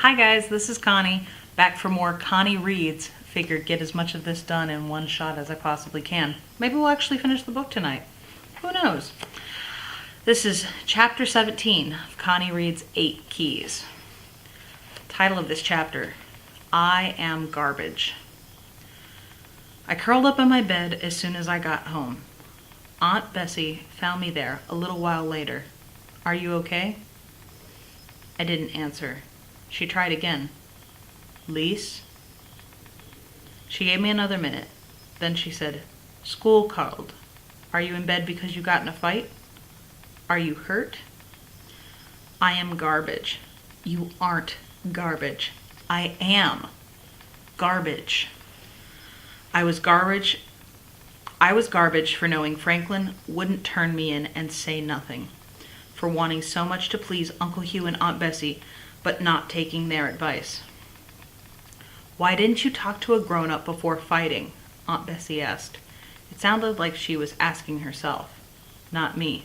Hi guys, this is Connie, back for more Connie Reads. Figured get as much of this done in one shot as I possibly can. Maybe we'll actually finish the book tonight. Who knows? This is Chapter 17 of Connie Reads 8 Keys. Title of this chapter, I Am Garbage. I curled up in my bed as soon as I got home. Aunt Bessie found me there a little while later. Are you okay? I didn't answer. She tried again. Lise? She gave me another minute. Then she said, School called. Are you in bed because you got in a fight? Are you hurt? I am garbage. You aren't garbage. I am garbage. I was garbage for knowing Franklin wouldn't turn me in and say nothing, for wanting so much to please Uncle Hugh and Aunt Bessie, but not taking their advice. Why didn't you talk to a grown-up before fighting? Aunt Bessie asked. It sounded like she was asking herself, not me.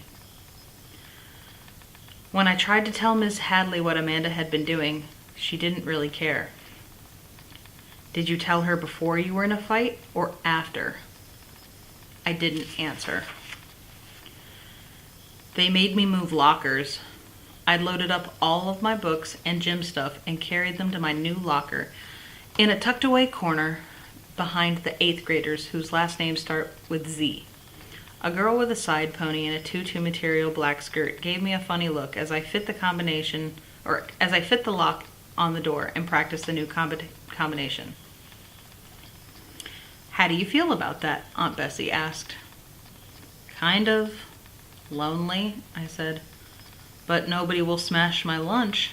When I tried to tell Miss Hadley what Amanda had been doing, she didn't really care. Did you tell her before you were in a fight or after? I didn't answer. They made me move lockers. I'd loaded up all of my books and gym stuff and carried them to my new locker in a tucked away corner behind the 8th graders whose last names start with Z. A girl with a side pony and a tutu material black skirt gave me a funny look as I fit the lock on the door and practiced the new combination. How do you feel about that? Aunt Bessie asked. Kind of lonely, I said. But nobody will smash my lunch.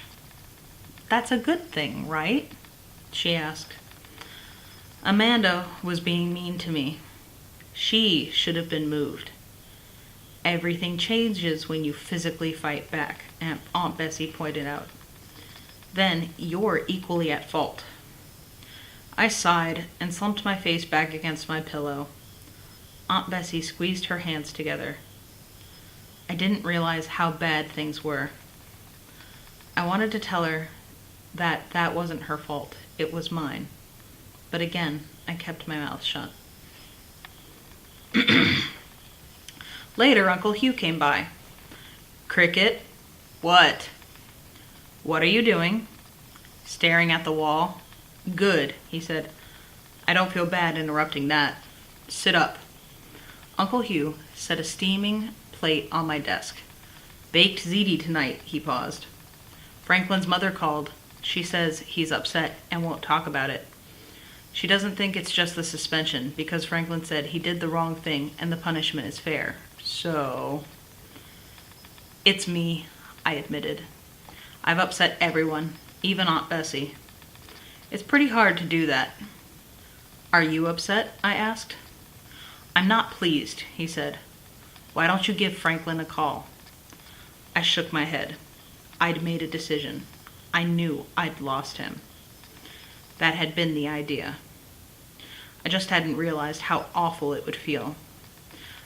That's a good thing, right? She asked. Amanda was being mean to me. She should have been moved. Everything changes when you physically fight back, Aunt Bessie pointed out. Then you're equally at fault. I sighed and slumped my face back against my pillow. Aunt Bessie squeezed her hands together. I didn't realize how bad things were. I wanted to tell her that wasn't her fault. It was mine. But again, I kept my mouth shut. Later, Uncle Hugh came by. Cricket? What? What are you doing? Staring at the wall. Good, he said. I don't feel bad interrupting that. Sit up. Uncle Hugh set a steaming plate on my desk. Baked ziti tonight, he paused. Franklin's mother called. She says he's upset and won't talk about it. She doesn't think it's just the suspension because Franklin said he did the wrong thing and the punishment is fair. So, it's me, I admitted. I've upset everyone, even Aunt Bessie. It's pretty hard to do that. Are you upset? I asked. I'm not pleased, he said. Why don't you give Franklin a call? I shook my head. I'd made a decision. I knew I'd lost him. That had been the idea. I just hadn't realized how awful it would feel.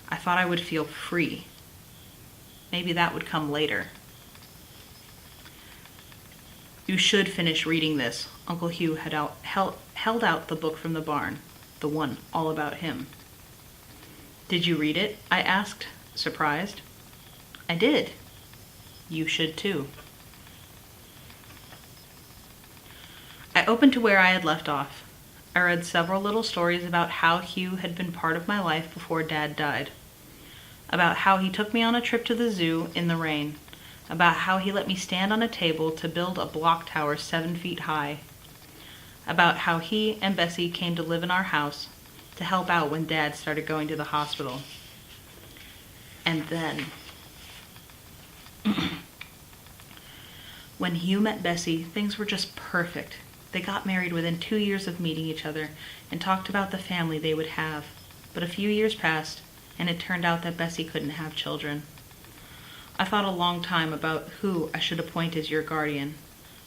I thought I would feel free. Maybe that would come later. You should finish reading this. Uncle Hugh had held out the book from the barn, the one all about him. Did you read it? I asked, surprised. I did. You should too. I opened to where I had left off. I read several little stories about how Hugh had been part of my life before Dad died. About how he took me on a trip to the zoo in the rain. About how he let me stand on a table to build a block tower 7 feet high. About how he and Bessie came to live in our house to help out when Dad started going to the hospital. And then, when Hugh met Bessie, things were just perfect. They got married within 2 years of meeting each other and talked about the family they would have. But a few years passed, and it turned out that Bessie couldn't have children. I thought a long time about who I should appoint as your guardian,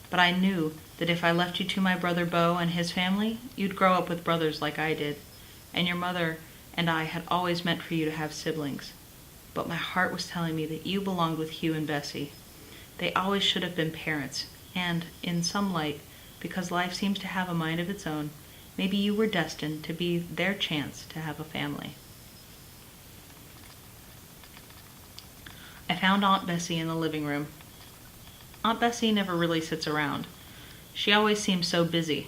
but I knew that if I left you to my brother Beau and his family, you'd grow up with brothers like I did, and your mother and I had always meant for you to have siblings. But my heart was telling me that you belonged with Hugh and Bessie. They always should have been parents, And, in some light, because life seems to have a mind of its own, maybe you were destined to be their chance to have a family. I found Aunt Bessie in the living room. Aunt Bessie never really sits around. She always seems so busy.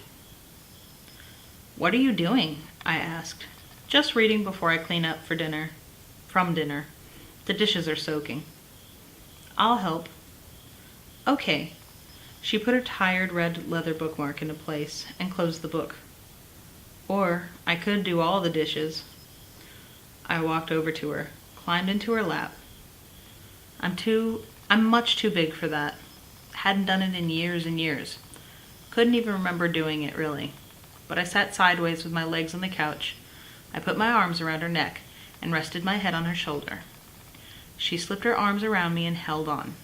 "What are you doing?" I asked. "Just reading before I clean up for dinner." From dinner. The dishes are soaking. "I'll help." "Okay." She put her tired red leather bookmark into place and closed the book. "Or I could do all the dishes." I walked over to her, climbed into her lap. I'm much too big for that. Hadn't done it in years and years. Couldn't even remember doing it, really. But I sat sideways with my legs on the couch. I put my arms around her neck and rested my head on her shoulder. She slipped her arms around me and held on.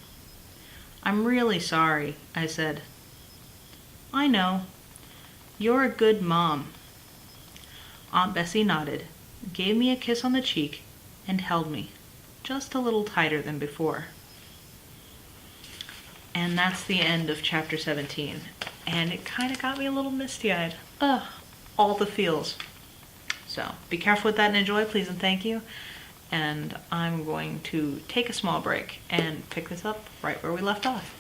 "I'm really sorry," I said. "I know. You're a good mom." Aunt Bessie nodded, gave me a kiss on the cheek, and held me, just a little tighter than before. And that's the end of Chapter 17. And it kind of got me a little misty-eyed. Ugh, all the feels. So, be careful with that and enjoy, please and thank you. And I'm going to take a small break and pick this up right where we left off.